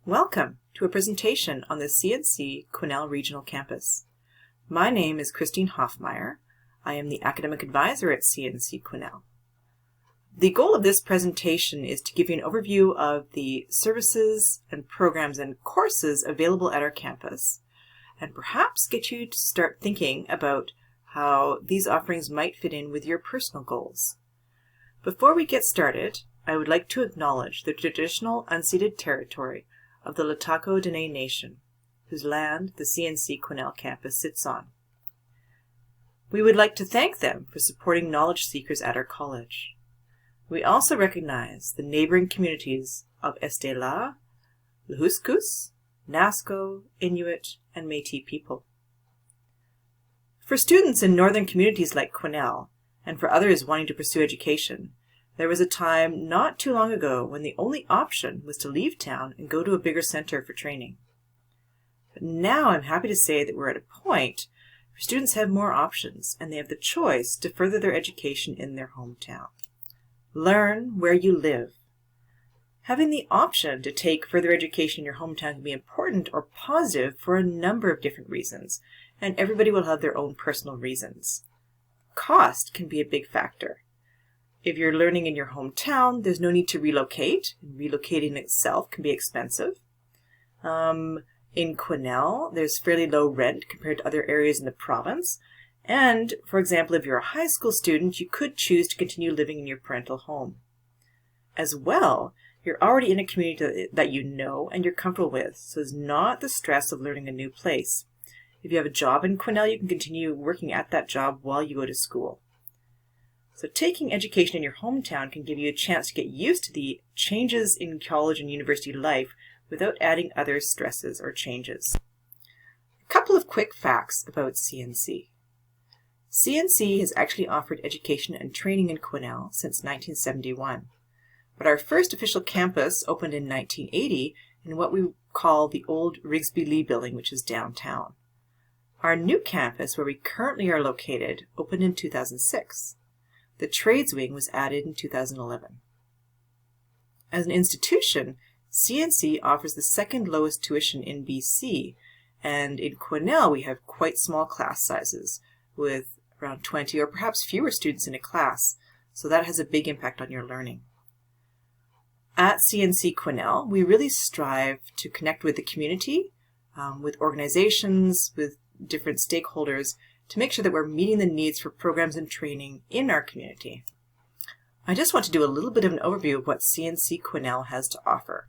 Welcome to a presentation on the CNC Quesnel Regional Campus. My name is Christine Hoffmeyer. I am the Academic Advisor at CNC Quesnel. The goal of this presentation is to give you an overview of the services and programs and courses available at our campus, and perhaps get you to start thinking about how these offerings might fit in with your personal goals. Before we get started, I would like to acknowledge the traditional unceded territory of the Caledonia Nation, whose land the CNC Quesnel campus sits on. We would like to thank them for supporting knowledge seekers at our college. We also recognize the neighboring communities of Estela, Lhuskus, Nasco, Inuit, and Métis people. For students in northern communities like Quesnel, and for others wanting to pursue education, there was a time not too long ago when the only option was to leave town and go to a bigger center for training. But now I'm happy to say that we're at a point where students have more options and they have the choice to further their education in their hometown. Learn where you live. Having the option to take further education in your hometown can be important or positive for a number of different reasons, and everybody will have their own personal reasons. Cost can be a big factor. If you're learning in your hometown, there's no need to relocate. Relocating itself can be expensive. In Quesnel, there's fairly low rent compared to other areas in the province. And, for example, if you're a high school student, you could choose to continue living in your parental home. As well, you're already in a community that you know and you're comfortable with, so it's not the stress of learning a new place. If you have a job in Quesnel, you can continue working at that job while you go to school. So taking education in your hometown can give you a chance to get used to the changes in college and university life without adding other stresses or changes. A couple of quick facts about CNC. CNC has actually offered education and training in Quesnel since 1971, but our first official campus opened in 1980 in what we call the old Rigsby Lee building, which is downtown. Our new campus, where we currently are located, opened in 2006. The trades wing was added in 2011. As an institution, CNC offers the second lowest tuition in BC, and in Quesnel we have quite small class sizes, with around 20 or perhaps fewer students in a class, so that has a big impact on your learning. At CNC Quesnel, we really strive to connect with the community, with organizations, with different stakeholders, to make sure that we're meeting the needs for programs and training in our community. I just want to do a little bit of an overview of what CNC Quesnel has to offer,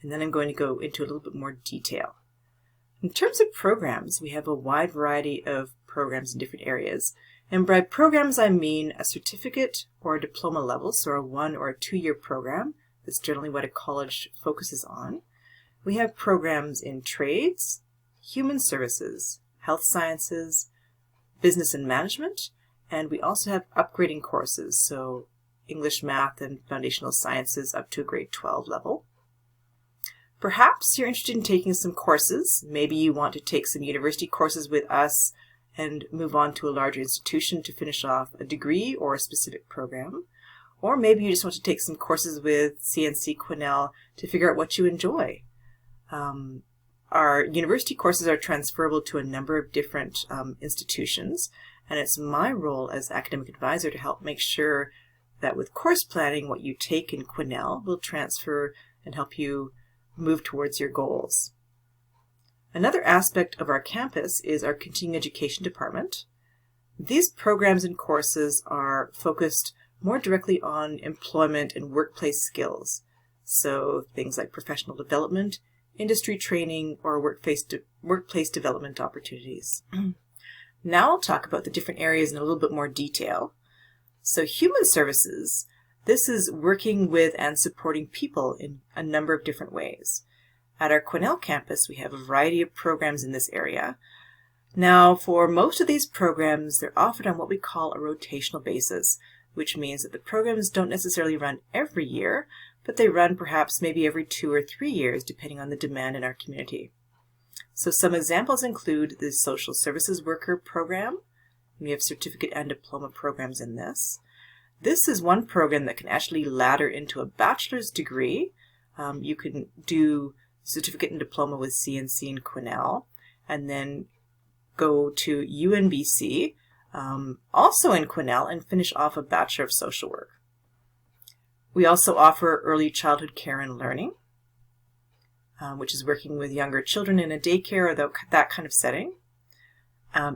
and then I'm going to go into a little bit more detail. In terms of programs, we have a wide variety of programs in different areas, and by programs I mean a certificate or a diploma level, so a 1 or a 2-year program. That's generally what a college focuses on. We have programs in trades, human services, health sciences, business and management, and we also have upgrading courses, so English, math, and foundational sciences up to a grade 12 level. Perhaps you're interested in taking some courses. Maybe you want to take some university courses with us and move on to a larger institution to finish off a degree or a specific program. Or maybe you just want to take some courses with CNC Quesnel to figure out what you enjoy. Our university courses are transferable to a number of different institutions, and it's my role as academic advisor to help make sure that with course planning, what you take in Quesnel will transfer and help you move towards your goals. Another aspect of our campus is our continuing education department. These programs and courses are focused more directly on employment and workplace skills, so things like professional development, industry training, or workplace development opportunities. Now I'll talk about the different areas in a little bit more detail. So human services, this is working with and supporting people in a number of different ways. At our Quesnel campus, we have a variety of programs in this area. Now, for most of these programs, they're offered on what we call a rotational basis, which means that the programs don't necessarily run every year, but they run perhaps maybe every 2 or 3 years, depending on the demand in our community. So some examples include the Social Services Worker Program. We have certificate and diploma programs in this. This is one program that can actually ladder into a bachelor's degree. You can do certificate and diploma with CNC and Quesnel, and then go to UNBC, also in Quesnel, and finish off a Bachelor of Social Work. We also offer early childhood care and learning, which is working with younger children in a daycare or that kind of setting.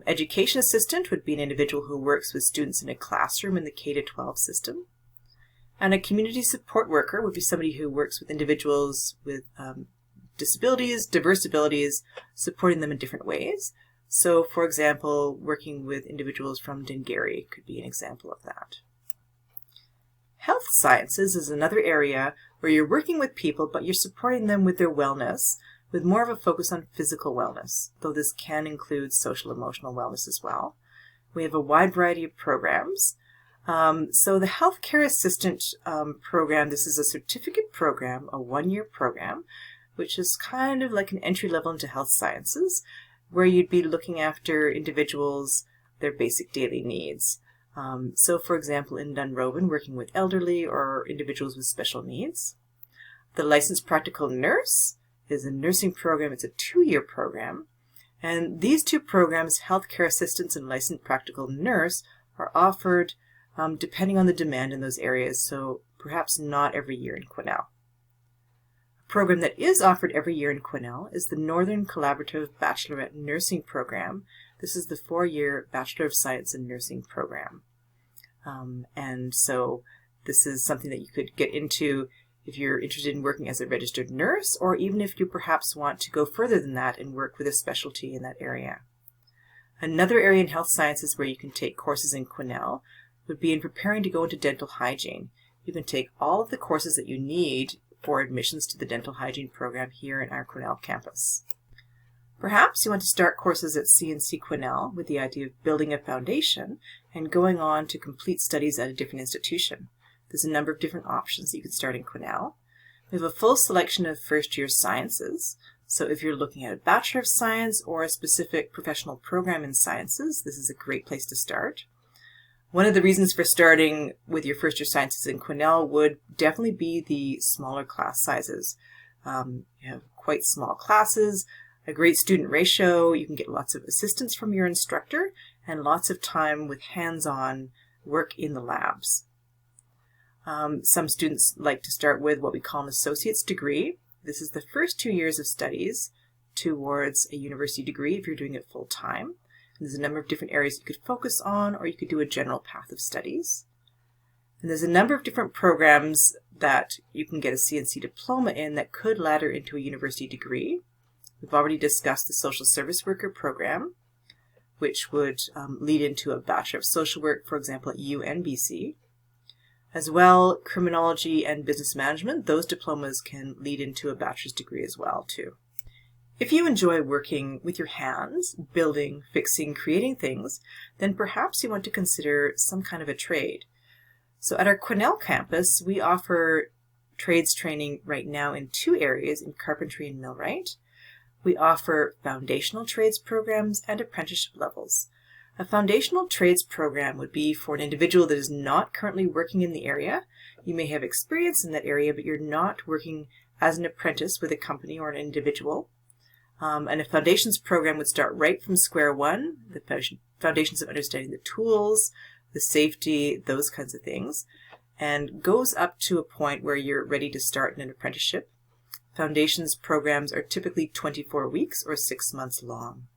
Education assistant would be an individual who works with students in a classroom in the K-12 system. And a community support worker would be somebody who works with individuals with disabilities, diverse abilities, supporting them in different ways. So, for example, working with individuals from Dungari could be an example of that. Health sciences is another area where you're working with people, but you're supporting them with their wellness, with more of a focus on physical wellness, though this can include social emotional wellness as well. We have a wide variety of programs. So the Healthcare Assistant program, this is a certificate program, a one-year program, which is kind of like an entry level into health sciences, where you'd be looking after individuals, their basic daily needs. So for example, in Dunrobin, working with elderly or individuals with special needs. The Licensed Practical Nurse is a nursing program. It's a 2-year program. And these two programs, Healthcare Assistants and Licensed Practical Nurse, are offered depending on the demand in those areas, so perhaps not every year in Quesnel. A program that is offered every year in Quesnel is the Northern Collaborative Bachelorette Nursing Program. This is the 4-year Bachelor of Science in Nursing program. And so this is something that you could get into if you're interested in working as a registered nurse, or even if you perhaps want to go further than that and work with a specialty in that area. Another area in health sciences where you can take courses in Quesnel would be in preparing to go into dental hygiene. You can take all of the courses that you need for admissions to the dental hygiene program here in our Quesnel campus. Perhaps you want to start courses at CNC Quesnel with the idea of building a foundation and going on to complete studies at a different institution. There's a number of different options that you could start in Quesnel. We have a full selection of first-year sciences. So if you're looking at a Bachelor of Science or a specific professional program in sciences, this is a great place to start. One of the reasons for starting with your first-year sciences in Quesnel would definitely be the smaller class sizes. You have quite small classes, a great student ratio, you can get lots of assistance from your instructor, and lots of time with hands-on work in the labs. Some students like to start with what we call an associate's degree. This is the first 2 years of studies towards a university degree if you're doing it full-time. There's a number of different areas you could focus on, or you could do a general path of studies. And there's a number of different programs that you can get a CNC diploma in that could ladder into a university degree. We've already discussed the social service worker program, which would lead into a Bachelor of Social Work, for example, at UNBC. As well, criminology and business management, those diplomas can lead into a bachelor's degree as well, too. If you enjoy working with your hands, building, fixing, creating things, then perhaps you want to consider some kind of a trade. So at our Quesnel campus, we offer trades training right now in 2 areas, in carpentry and millwright. We offer foundational trades programs and apprenticeship levels. A foundational trades program would be for an individual that is not currently working in the area. You may have experience in that area, but you're not working as an apprentice with a company or an individual. And a foundations program would start right from square one, the foundations of understanding the tools, the safety, those kinds of things, and goes up to a point where you're ready to start in an apprenticeship. Foundations programs are typically 24 weeks or 6 months long.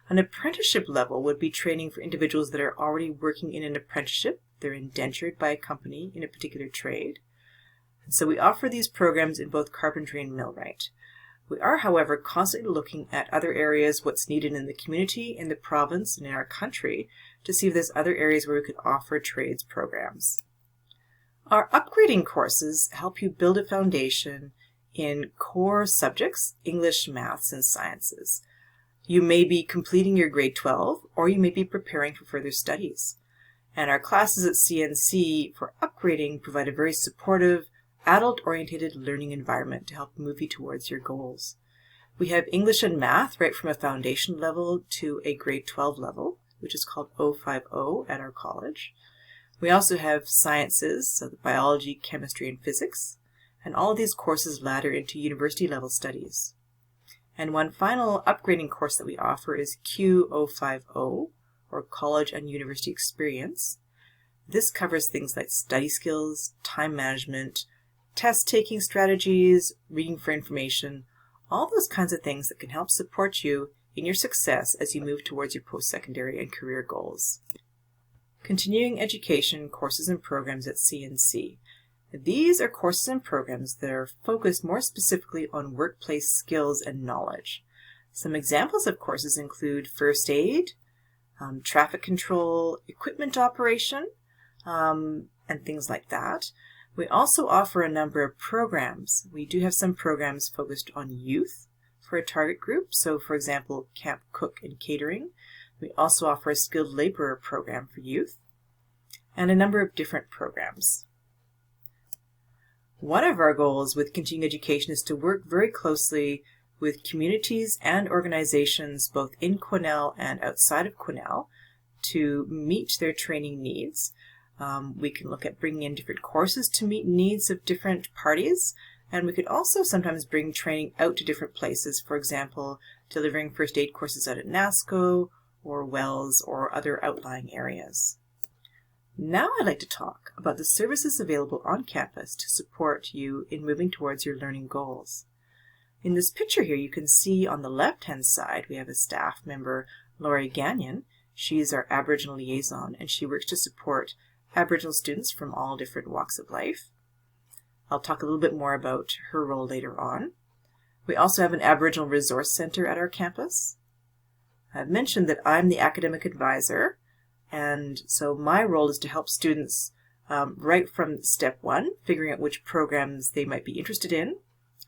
An apprenticeship level would be training for individuals that are already working in an apprenticeship. They're indentured by a company in a particular trade. And so we offer these programs in both carpentry and millwright. We are, however, constantly looking at other areas, what's needed in the community, in the province, and in our country, to see if there's other areas where we could offer trades programs. Our upgrading courses help you build a foundation in core subjects, English, maths, and sciences. You may be completing your grade 12, or you may be preparing for further studies. And our classes at CNC for upgrading provide a very supportive, adult-oriented learning environment to help move you towards your goals. We have English and math right from a foundation level to a grade 12 level, which is called 050 at our college. We also have sciences, so the biology, chemistry, and physics. and all of these courses ladder into university level studies. And one final upgrading course that we offer is Q050, or College and University Experience. This covers things like study skills, time management, test-taking strategies, reading for information, all those kinds of things that can help support you in your success as you move towards your post-secondary and career goals. Continuing education courses and programs at CNC. These are courses and programs that are focused more specifically on workplace skills and knowledge. Some examples of courses include first aid, traffic control, equipment operation, and things like that. We also offer a number of programs. We do have some programs focused on youth for a target group. So for example, camp cook and catering. We also offer a skilled laborer program for youth and a number of different programs. One of our goals with continuing education is to work very closely with communities and organizations both in Quesnel and outside of Quesnel to meet their training needs. We can look at bringing in different courses to meet needs of different parties, and we could also sometimes bring training out to different places, for example, delivering first aid courses out at NASCO or Wells or other outlying areas. Now I'd like to talk about the services available on campus to support you in moving towards your learning goals. In this picture here, you can see on the left-hand side, we have a staff member, Lori Gagnon. She is our Aboriginal liaison, and she works to support Aboriginal students from all different walks of life. I'll talk a little bit more about her role later on. We also have an Aboriginal Resource Center at our campus. I've mentioned that I'm the academic advisor, and so my role is to help students right from step one, figuring out which programs they might be interested in,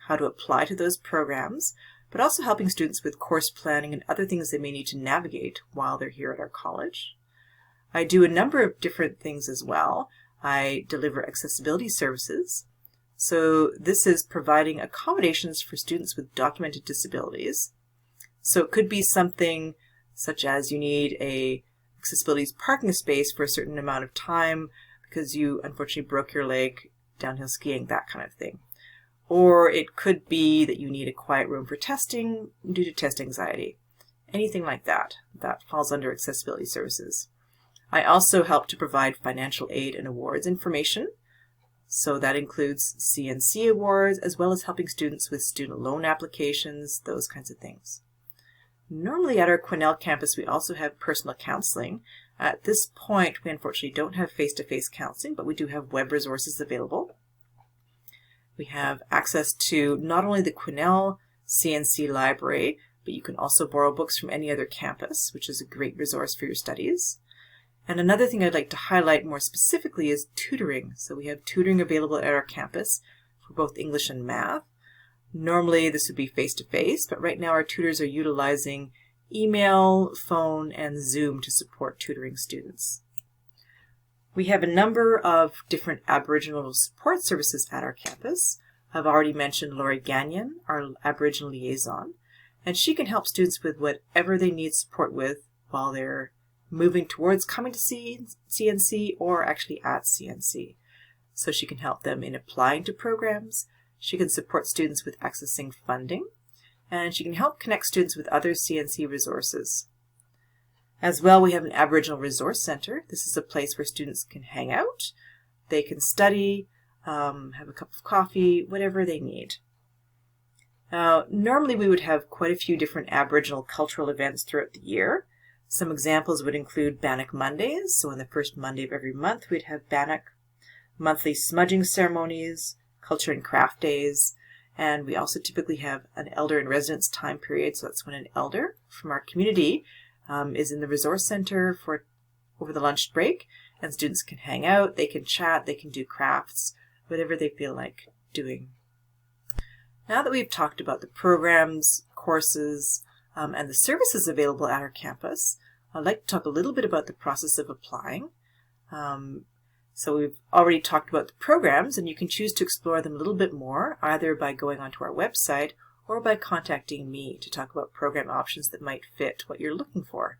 how to apply to those programs, but also helping students with course planning and other things they may need to navigate while they're here at our college. I do a number of different things as well. I deliver accessibility services. So this is providing accommodations for students with documented disabilities. So it could be something such as you need a accessibility parking space for a certain amount of time because you unfortunately broke your leg downhill skiing, that kind of thing. Or it could be that you need a quiet room for testing due to test anxiety. Anything like that, that falls under accessibility services. I also help to provide financial aid and awards information. So that includes CNC awards, as well as helping students with student loan applications, those kinds of things. Normally at our Quesnel campus, we also have personal counseling. At this point, we unfortunately don't have face-to-face counseling, but we do have web resources available. We have access to not only the Quesnel CNC library, but you can also borrow books from any other campus, which is a great resource for your studies. And another thing I'd like to highlight more specifically is tutoring. So we have tutoring available at our campus for both English and math. Normally this would be face-to-face, but right now our tutors are utilizing email, phone, and Zoom to support tutoring students. We have a number of different Aboriginal support services at our campus. I've already mentioned Lori Gagnon, our Aboriginal liaison, and she can help students with whatever they need support with while they're moving towards coming to CNC or actually at CNC. So she can help them in applying to programs, she can support students with accessing funding, and she can help connect students with other CNC resources. As well, we have an Aboriginal Resource Center. This is a place where students can hang out, they can study, have a cup of coffee, whatever they need. Now, normally we would have quite a few different Aboriginal cultural events throughout the year. Some examples would include Bannock Mondays. So on the first Monday of every month, we'd have Bannock, monthly smudging ceremonies, culture and craft days, and we also typically have an elder in residence time period. So that's when an elder from our community is in the resource center for over the lunch break, and students can hang out, they can chat, they can do crafts, whatever they feel like doing. Now that we've talked about the programs, courses, and the services available at our campus, I'd like to talk a little bit about the process of applying. So we've already talked about the programs, and you can choose to explore them a little bit more, either by going onto our website or by contacting me to talk about program options that might fit what you're looking for.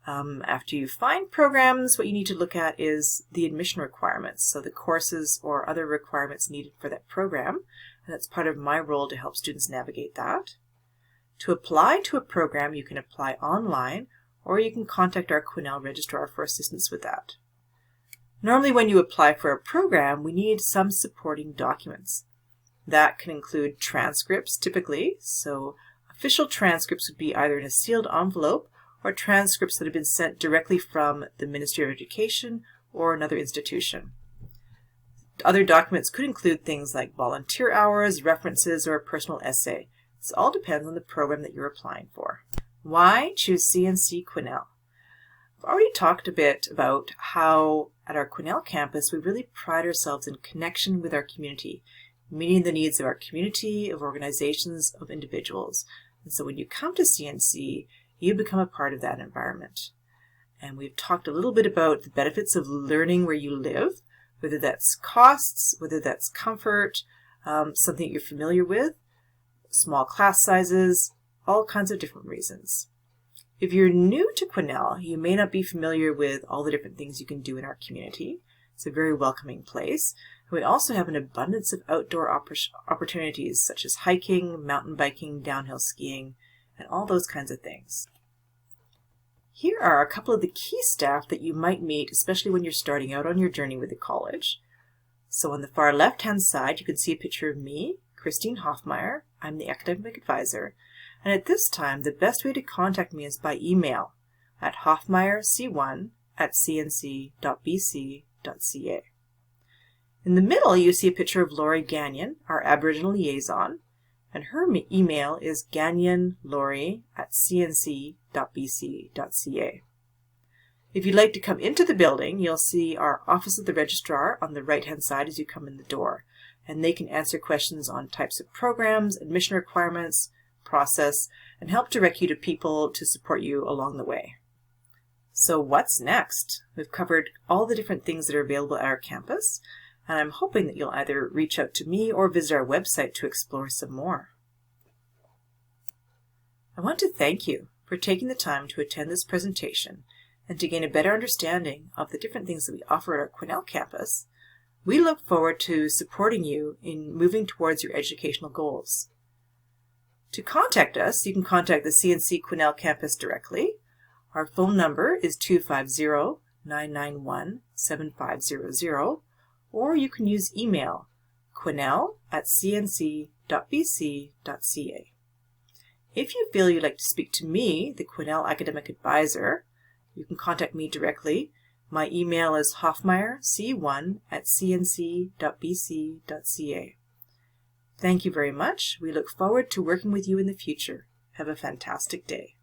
After you find programs, what you need to look at is the admission requirements, so the courses or other requirements needed for that program, and that's part of my role to help students navigate that. To apply to a program, you can apply online, or you can contact our Quesnel registrar for assistance with that. Normally when you apply for a program, we need some supporting documents. That can include transcripts typically, so official transcripts would be either in a sealed envelope or transcripts that have been sent directly from the Ministry of Education or another institution. Other documents could include things like volunteer hours, references, or a personal essay. This all depends on the program that you're applying for. Why choose CNC Quesnel? I've already talked a bit about how at our Quesnel campus we really pride ourselves in connection with our community, meeting the needs of our community, of organizations, of individuals. And so when you come to CNC, you become a part of that environment. And we've talked a little bit about the benefits of learning where you live, whether that's costs, whether that's comfort, something you're familiar with, small class sizes, all kinds of different reasons. If you're new to Quesnel, you may not be familiar with all the different things you can do in our community. It's a very welcoming place. We also have an abundance of outdoor opportunities such as hiking, mountain biking, downhill skiing, and all those kinds of things. Here are a couple of the key staff that you might meet, especially when you're starting out on your journey with the college. So on the far left-hand side, you can see a picture of me, Christine Hoffmeyer. I'm the academic advisor. And at this time, the best way to contact me is by email at hoffmeyerc1@cnc.bc.ca. In the middle, you see a picture of Laurie Gagnon, our Aboriginal liaison, and her email is gagnonlaurie@cnc.bc.ca. If you'd like to come into the building, you'll see our Office of the Registrar on the right-hand side as you come in the door, and they can answer questions on types of programs, admission requirements, process, and help direct you to people to support you along the way. So what's next? We've covered all the different things that are available at our campus, and I'm hoping that you'll either reach out to me or visit our website to explore some more. I want to thank you for taking the time to attend this presentation and to gain a better understanding of the different things that we offer at our Quesnel campus. We look forward to supporting you in moving towards your educational goals. To contact us, you can contact the CNC Quesnel campus directly. Our phone number is 250-991-7500, or you can use email quesnel@cnc.bc.ca. If you feel you'd like to speak to me, the Quesnel Academic Advisor, you can contact me directly. My email is hoffmeyer.c1@cnc.bc.ca. Thank you very much. We look forward to working with you in the future. Have a fantastic day.